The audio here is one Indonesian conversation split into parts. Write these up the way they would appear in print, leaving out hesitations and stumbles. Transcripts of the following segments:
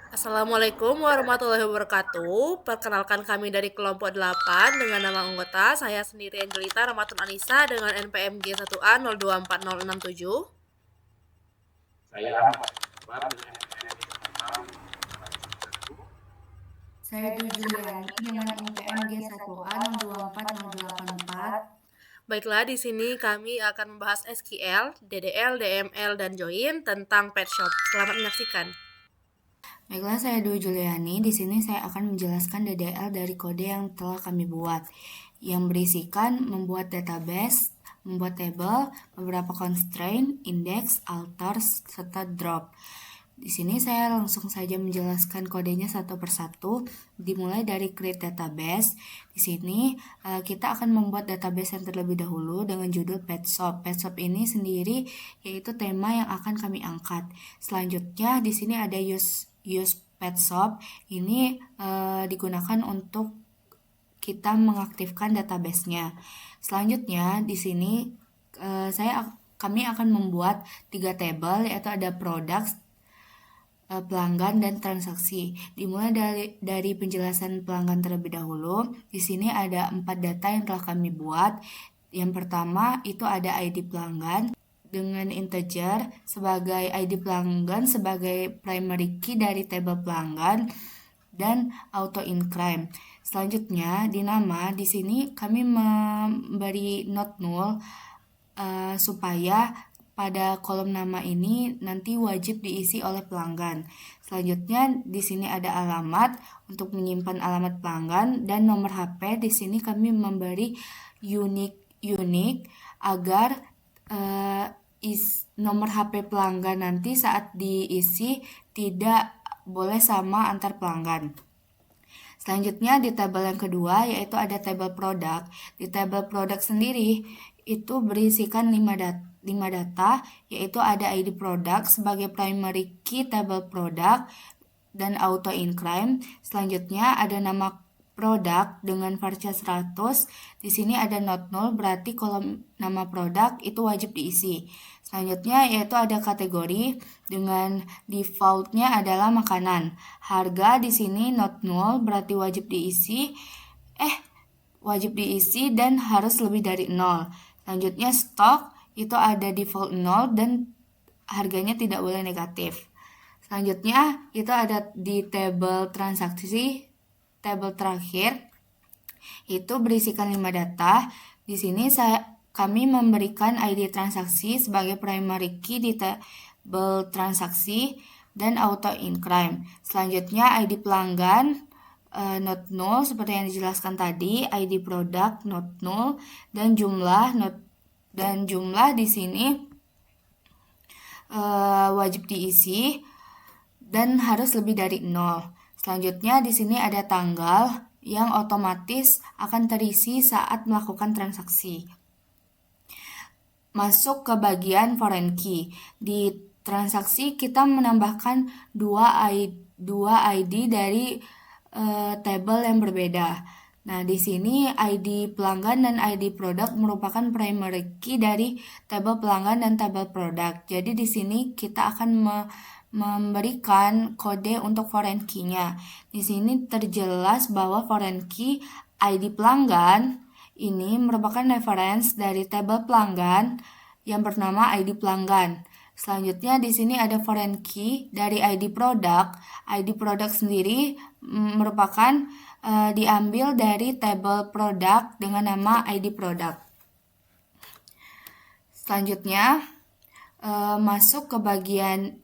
Assalamualaikum warahmatullahi wabarakatuh. Perkenalkan kami dari kelompok 8 dengan nama anggota saya sendiri Angelita Ramatun Anissa dengan NPM G1A 0240667. Saya Ahmad Akbar dengan Saya Dwi Juliani dengan NPM G1A 024084. Baiklah, di sini kami akan membahas SQL, DDL, DML, dan join tentang pet shop. Selamat menyaksikan. Baiklah, saya Dwi Juliani. Di sini saya akan menjelaskan DDL dari kode yang telah kami buat, yang berisikan membuat database, membuat table, beberapa constraint, index, alter, serta drop. Di sini saya langsung saja menjelaskan kodenya satu persatu, dimulai dari create database. Di sini kita akan membuat database yang terlebih dahulu dengan judul pet shop. Pet shop ini sendiri yaitu tema yang akan kami angkat. Selanjutnya di sini ada use pet shop. Ini digunakan untuk kita mengaktifkan database-nya. Selanjutnya di sini kami akan membuat 3 table, yaitu ada products, pelanggan, dan transaksi. Dimulai dari penjelasan pelanggan terlebih dahulu. Di sini ada 4 data yang telah kami buat. Yang pertama itu ada ID pelanggan dengan integer sebagai ID pelanggan sebagai primary key dari table pelanggan dan auto increment. Selanjutnya di nama di sini kami memberi not null supaya pada kolom nama ini nanti wajib diisi oleh pelanggan. Selanjutnya di sini ada alamat untuk menyimpan alamat pelanggan dan nomor HP. Di sini kami memberi unique agar nomor HP pelanggan nanti saat diisi tidak boleh sama antar pelanggan. Selanjutnya di tabel yang kedua yaitu ada tabel produk. Di tabel produk sendiri itu berisikan 5 data yaitu ada ID produk sebagai primary key table produk dan auto increment. Selanjutnya ada nama produk dengan varchar 100. Di sini ada not null berarti kolom nama produk itu wajib diisi. Selanjutnya yaitu ada kategori dengan defaultnya adalah makanan. Harga di sini not null berarti wajib diisi dan harus lebih dari 0. Selanjutnya stok itu ada default 0 dan harganya tidak boleh negatif. Selanjutnya itu ada di table transaksi, table terakhir itu berisikan 5 data. Di sini kami memberikan ID transaksi sebagai primary key di table transaksi dan auto increment. Selanjutnya ID pelanggan not null seperti yang dijelaskan tadi, ID produk not null dan jumlah di sini wajib diisi dan harus lebih dari 0. Selanjutnya di sini ada tanggal yang otomatis akan terisi saat melakukan transaksi. Masuk ke bagian foreign key. Di transaksi kita menambahkan 2 ID dari table yang berbeda. Nah, di sini ID pelanggan dan ID produk merupakan primary key dari table pelanggan dan table produk. Jadi di sini kita akan memberikan kode untuk foreign key-nya. Di sini terjelas bahwa foreign key ID pelanggan ini merupakan reference dari table pelanggan yang bernama ID pelanggan. Selanjutnya di sini ada foreign key dari ID produk. ID produk sendiri merupakan diambil dari table produk dengan nama ID produk. Selanjutnya masuk ke bagian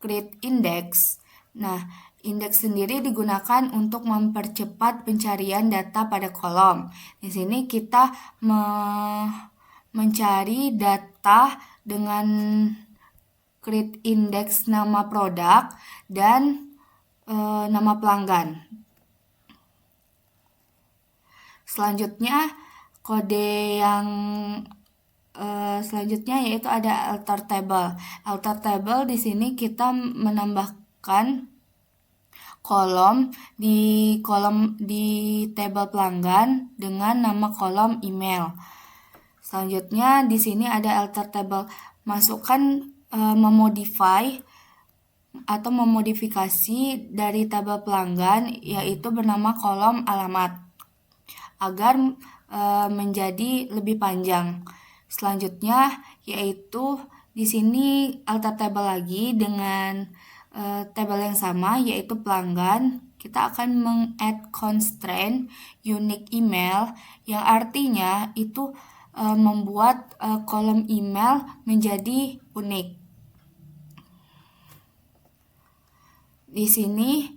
create index. Nah, indeks sendiri digunakan untuk mempercepat pencarian data pada kolom. Di sini kita mencari data dengan create index nama produk dan nama pelanggan. Selanjutnya kode yang selanjutnya yaitu ada alter table. Alter table di sini kita menambahkan kolom di table pelanggan dengan nama kolom email. Selanjutnya di sini ada alter table, masukkan memodify atau memodifikasi dari tabel pelanggan, yaitu bernama kolom alamat, agar menjadi lebih panjang. Selanjutnya yaitu di sini alter table lagi dengan tabel yang sama, yaitu pelanggan. Kita akan meng-add constraint unique email, yang artinya itu membuat kolom email menjadi unik. Di sini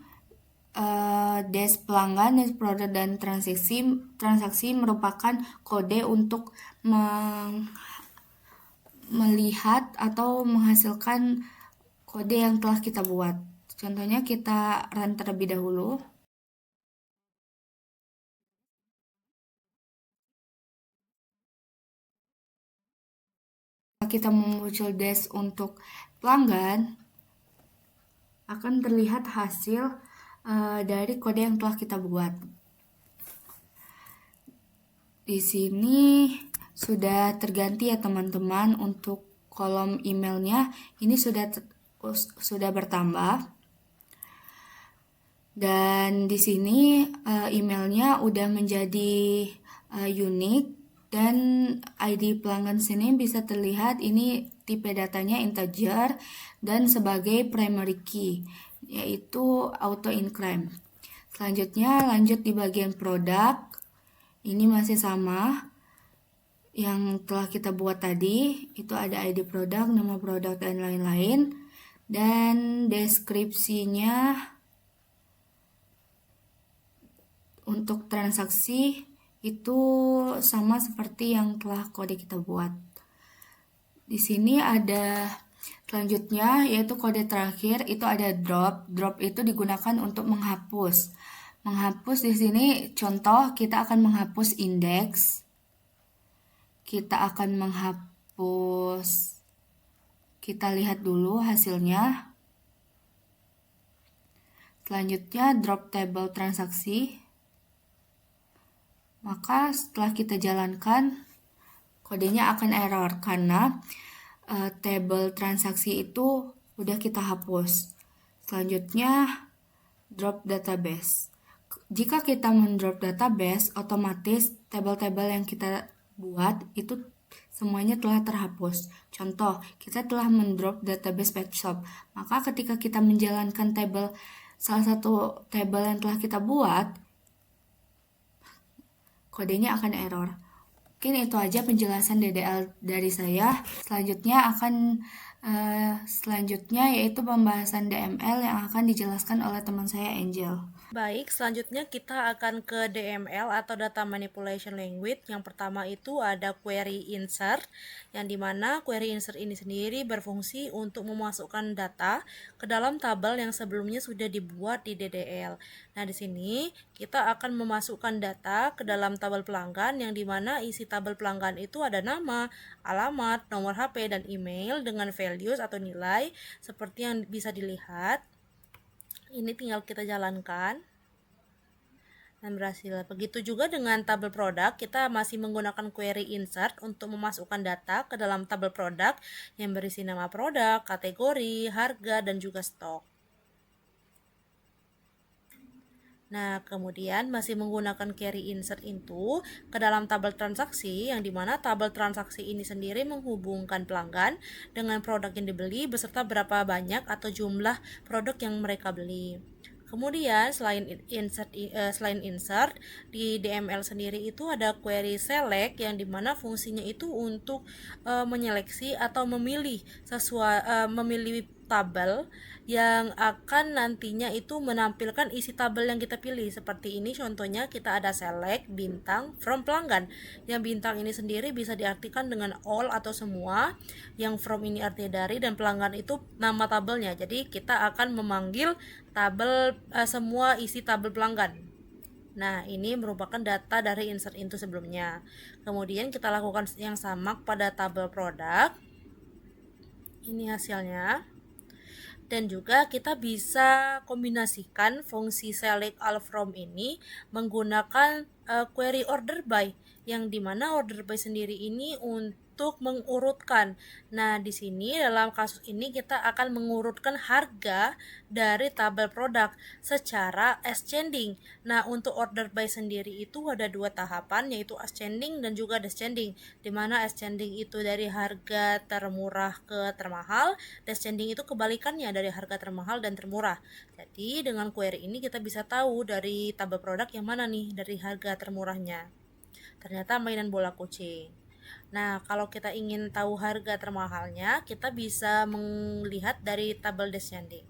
des pelanggan, des produk, dan transaksi merupakan kode untuk melihat atau menghasilkan kode yang telah kita buat. Contohnya kita run terlebih dahulu. Kita memuncul des untuk pelanggan, akan terlihat hasil dari kode yang telah kita buat. Di sini sudah terganti ya teman-teman, untuk kolom emailnya ini sudah bertambah. Dan di sini emailnya udah menjadi unik, dan ID pelanggan sini bisa terlihat ini tipe datanya integer dan sebagai primary key, yaitu auto encrypt. Selanjutnya lanjut di bagian produk. Ini masih sama yang telah kita buat tadi, itu ada ID produk, nama produk, dan lain-lain. Dan deskripsinya untuk transaksi itu sama seperti yang telah kode kita buat. Di sini ada selanjutnya yaitu kode terakhir, itu ada drop. Drop itu digunakan untuk menghapus. Menghapus di sini contoh, kita akan menghapus indeks. Kita akan menghapus, kita lihat dulu hasilnya. Selanjutnya drop table transaksi. Maka setelah kita jalankan, kodenya akan error karena table transaksi itu udah kita hapus. Selanjutnya drop database. Jika kita mendrop database, otomatis tabel-tabel yang kita buat itu semuanya telah terhapus. Contoh, kita telah mendrop database pet shop. Maka ketika kita menjalankan salah satu tabel yang telah kita buat, kodenya akan error. Mungkin itu aja penjelasan DDL dari saya. Selanjutnya yaitu pembahasan DML yang akan dijelaskan oleh teman saya Angel. Baik, selanjutnya kita akan ke DML atau Data Manipulation Language. Yang pertama itu ada query insert, yang dimana query insert ini sendiri berfungsi untuk memasukkan data ke dalam tabel yang sebelumnya sudah dibuat di DDL. Nah, di sini kita akan memasukkan data ke dalam tabel pelanggan, yang dimana isi tabel pelanggan itu ada nama, alamat, nomor HP, dan email dengan values atau nilai seperti yang bisa dilihat. Ini tinggal kita jalankan dan berhasil. Begitu juga dengan tabel produk, kita masih menggunakan query insert untuk memasukkan data ke dalam tabel produk yang berisi nama produk, kategori, harga, dan juga stok. Nah, kemudian masih menggunakan query insert itu ke dalam tabel transaksi, yang dimana tabel transaksi ini sendiri menghubungkan pelanggan dengan produk yang dibeli beserta berapa banyak atau jumlah produk yang mereka beli. Kemudian selain insert di DML sendiri itu ada query select, yang dimana fungsinya itu untuk menyeleksi atau memilih memilih tabel yang akan nantinya itu menampilkan isi tabel yang kita pilih. Seperti ini contohnya, kita ada select bintang from pelanggan, yang bintang ini sendiri bisa diartikan dengan all atau semua, yang from ini artinya dari, dan pelanggan itu nama tabelnya. Jadi kita akan memanggil tabel semua isi tabel pelanggan. Nah, ini merupakan data dari insert into sebelumnya. Kemudian kita lakukan yang sama pada tabel produk. Ini hasilnya. Dan juga kita bisa kombinasikan fungsi select all from ini menggunakan query order by, yang dimana order by sendiri ini untuk mengurutkan. Nah, di sini dalam kasus ini kita akan mengurutkan harga dari tabel produk secara ascending. Nah, untuk order by sendiri itu ada dua tahapan, yaitu ascending dan juga descending, di mana ascending itu dari harga termurah ke termahal, descending itu kebalikannya dari harga termahal dan termurah. Jadi dengan query ini kita bisa tahu dari tabel produk yang mana nih dari harga termurahnya. Ternyata mainan bola kucing. Nah, kalau kita ingin tahu harga termahalnya, kita bisa melihat dari tabel descending.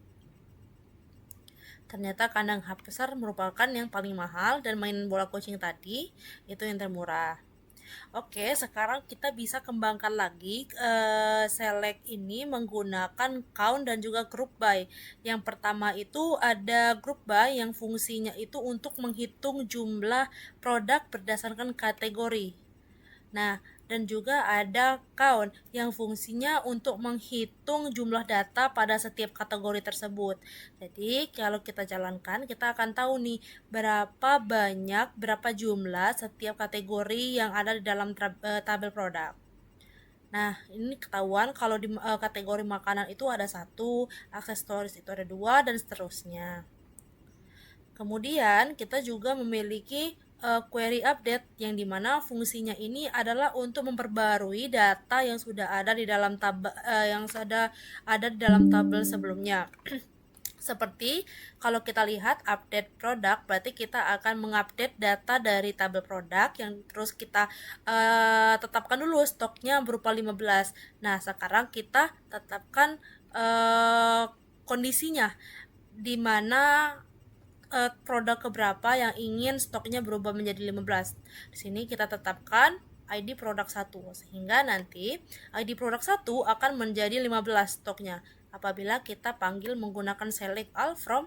Ternyata kandang besar merupakan yang paling mahal dan mainan bola kucing tadi itu yang termurah. Oke, sekarang kita bisa kembangkan lagi select ini menggunakan count dan juga group by. Yang pertama itu ada group by yang fungsinya itu untuk menghitung jumlah produk berdasarkan kategori. Nah, dan juga ada count yang fungsinya untuk menghitung jumlah data pada setiap kategori tersebut. Jadi, kalau kita jalankan, kita akan tahu nih berapa jumlah setiap kategori yang ada di dalam tabel produk. Nah, ini ketahuan kalau di kategori makanan itu ada 1, aksesoris itu ada 2, dan seterusnya. Kemudian, kita juga memiliki query update yang dimana fungsinya ini adalah untuk memperbarui data yang sudah ada di dalam tabel sebelumnya. Seperti kalau kita lihat update produk, berarti kita akan mengupdate data dari tabel produk yang terus kita tetapkan dulu stoknya berupa 15. Nah, sekarang kita tetapkan kondisinya di mana produk keberapa yang ingin stoknya berubah menjadi 15. Di sini kita tetapkan ID produk 1 sehingga nanti ID produk 1 akan menjadi 15 stoknya apabila kita panggil menggunakan select all from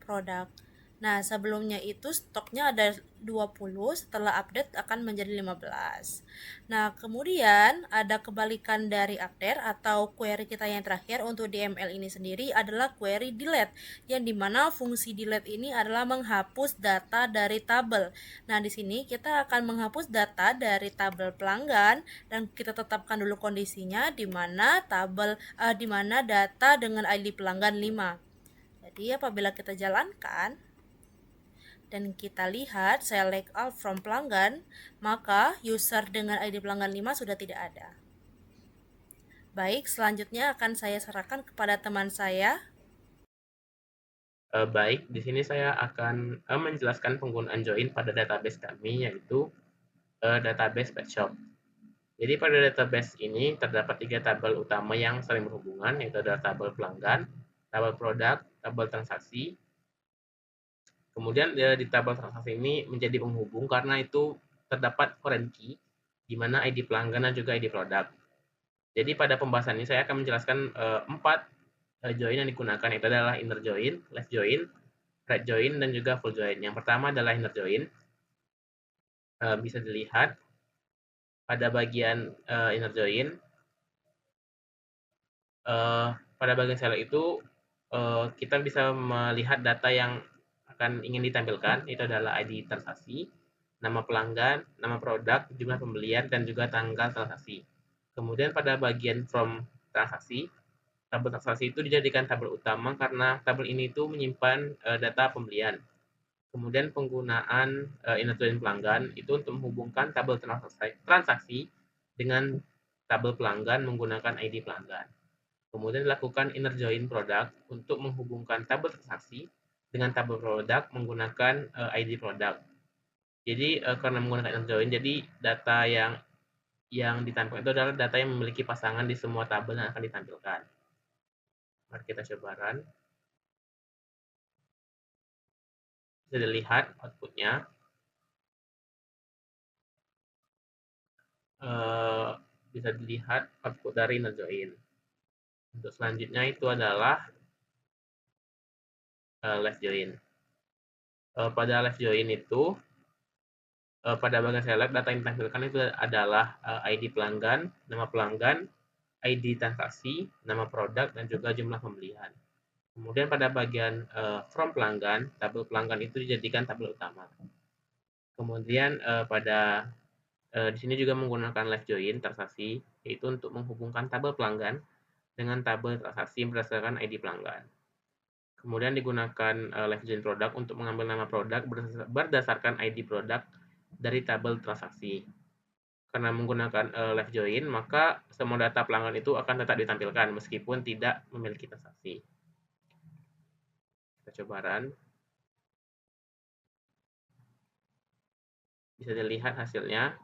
product. Nah, sebelumnya itu stoknya ada 20, setelah update akan menjadi 15. Nah, kemudian ada kebalikan dari update atau query kita yang terakhir untuk DML ini sendiri adalah query delete, yang dimana fungsi delete ini adalah menghapus data dari tabel. Nah, di sini kita akan menghapus data dari tabel pelanggan dan kita tetapkan dulu kondisinya di mana data dengan ID pelanggan 5. Jadi apabila kita jalankan dan kita lihat select all from pelanggan, maka user dengan ID pelanggan 5 sudah tidak ada. Baik, selanjutnya akan saya serahkan kepada teman saya. Baik, di sini saya akan menjelaskan penggunaan join pada database kami, yaitu database pet shop. Jadi pada database ini terdapat 3 tabel utama yang saling berhubungan, yaitu adalah tabel pelanggan, tabel produk, tabel transaksi. Kemudian di tabel transaksi ini menjadi penghubung karena itu terdapat foreign key, di mana ID pelanggan dan juga ID produk. Jadi pada pembahasan ini saya akan menjelaskan 4 join yang digunakan, yaitu adalah inner join, left join, right join, dan juga full join. Yang pertama adalah inner join. Bisa dilihat pada bagian inner join. Pada bagian select itu kita bisa melihat data yang akan ingin ditampilkan, itu adalah ID transaksi, nama pelanggan, nama produk, jumlah pembelian, dan juga tanggal transaksi. Kemudian pada bagian from transaksi, tabel transaksi itu dijadikan tabel utama karena tabel ini itu menyimpan data pembelian. Kemudian penggunaan inner join pelanggan itu untuk menghubungkan tabel transaksi dengan tabel pelanggan menggunakan ID pelanggan. Kemudian dilakukan inner join produk untuk menghubungkan tabel transaksi dengan tabel produk menggunakan ID produk. Jadi karena menggunakan inner join, jadi data yang ditampilkan itu adalah data yang memiliki pasangan di semua tabel yang akan ditampilkan. Mari kita coba run. Bisa dilihat outputnya. Bisa dilihat output dari inner join. Untuk selanjutnya itu adalah left join. Pada left join itu pada bagian select data yang ditampilkan itu adalah ID pelanggan, nama pelanggan, ID transaksi, nama produk, dan juga jumlah pembelian. Kemudian pada bagian from pelanggan, tabel pelanggan itu dijadikan tabel utama. Kemudian di sini juga menggunakan left join transaksi, yaitu untuk menghubungkan tabel pelanggan dengan tabel transaksi berdasarkan ID pelanggan. Kemudian digunakan left join product untuk mengambil nama produk berdasarkan ID produk dari tabel transaksi. Karena menggunakan left join, maka semua data pelanggan itu akan tetap ditampilkan meskipun tidak memiliki transaksi. Kita coba run. Bisa dilihat hasilnya.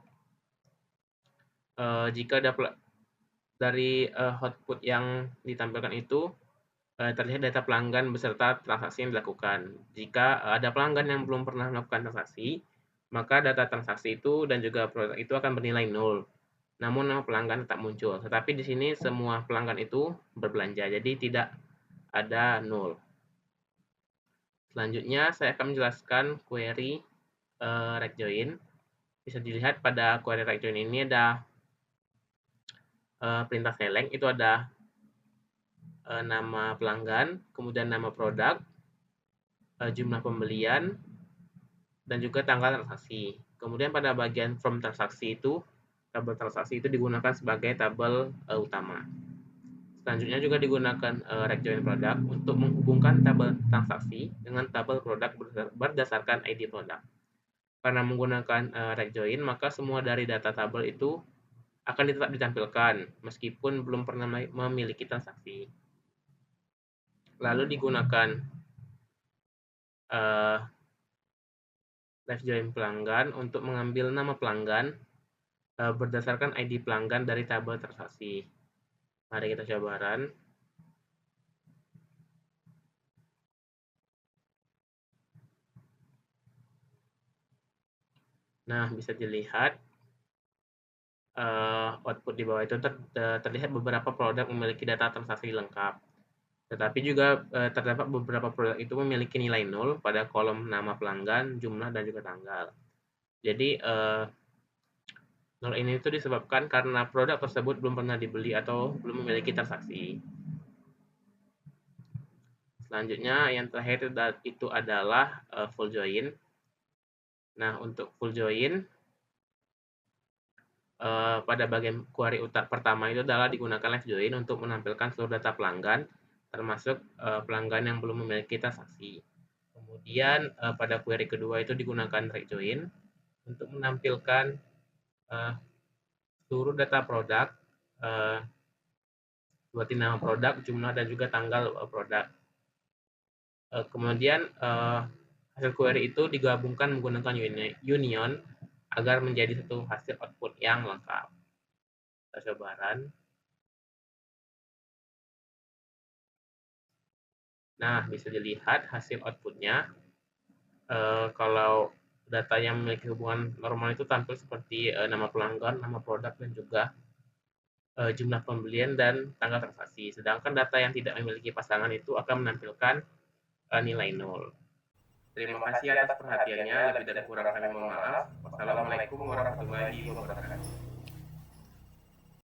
Jika dari output yang ditampilkan itu terlihat data pelanggan beserta transaksi yang dilakukan. Jika ada pelanggan yang belum pernah melakukan transaksi, maka data transaksi itu dan juga produk itu akan bernilai 0. Namun nama pelanggan tetap muncul. Tetapi di sini semua pelanggan itu berbelanja, jadi tidak ada 0. Selanjutnya saya akan menjelaskan query rect join. Bisa dilihat pada query rect join ini ada perintah select, itu ada nama pelanggan, kemudian nama produk, jumlah pembelian, dan juga tanggal transaksi. Kemudian pada bagian from transaksi itu, tabel transaksi itu digunakan sebagai tabel utama. Selanjutnya juga digunakan rect join product untuk menghubungkan tabel transaksi dengan tabel produk berdasarkan ID produk. Karena menggunakan rect join, maka semua dari data tabel itu akan tetap ditampilkan meskipun belum pernah memiliki transaksi. Lalu digunakan left join pelanggan untuk mengambil nama pelanggan berdasarkan ID pelanggan dari tabel transaksi. Mari kita coba run. Nah, bisa dilihat output di bawah itu terlihat beberapa produk memiliki data transaksi lengkap. Tetapi juga terdapat beberapa produk itu memiliki nilai 0 pada kolom nama pelanggan, jumlah, dan juga tanggal. Jadi 0 ini itu disebabkan karena produk tersebut belum pernah dibeli atau belum memiliki transaksi. Selanjutnya yang terakhir itu adalah full join. Nah, untuk full join pada bagian query pertama itu adalah digunakan left join untuk menampilkan seluruh data pelanggan, termasuk pelanggan yang belum memiliki transaksi. Kemudian pada query kedua itu digunakan right join untuk menampilkan seluruh data produk, seperti nama produk, jumlah, dan juga tanggal produk. Kemudian hasil query itu digabungkan menggunakan union agar menjadi satu hasil output yang lengkap. Kita coba run. Nah, bisa dilihat hasil outputnya. Kalau data yang memiliki hubungan normal itu tampil seperti nama pelanggan, nama produk, dan juga jumlah pembelian dan tanggal transaksi. Sedangkan data yang tidak memiliki pasangan itu akan menampilkan nilai 0. Terima kasih atas perhatiannya. Lebih dan kurang kami mohon maaf. Wassalamualaikum warahmatullahi wabarakatuh.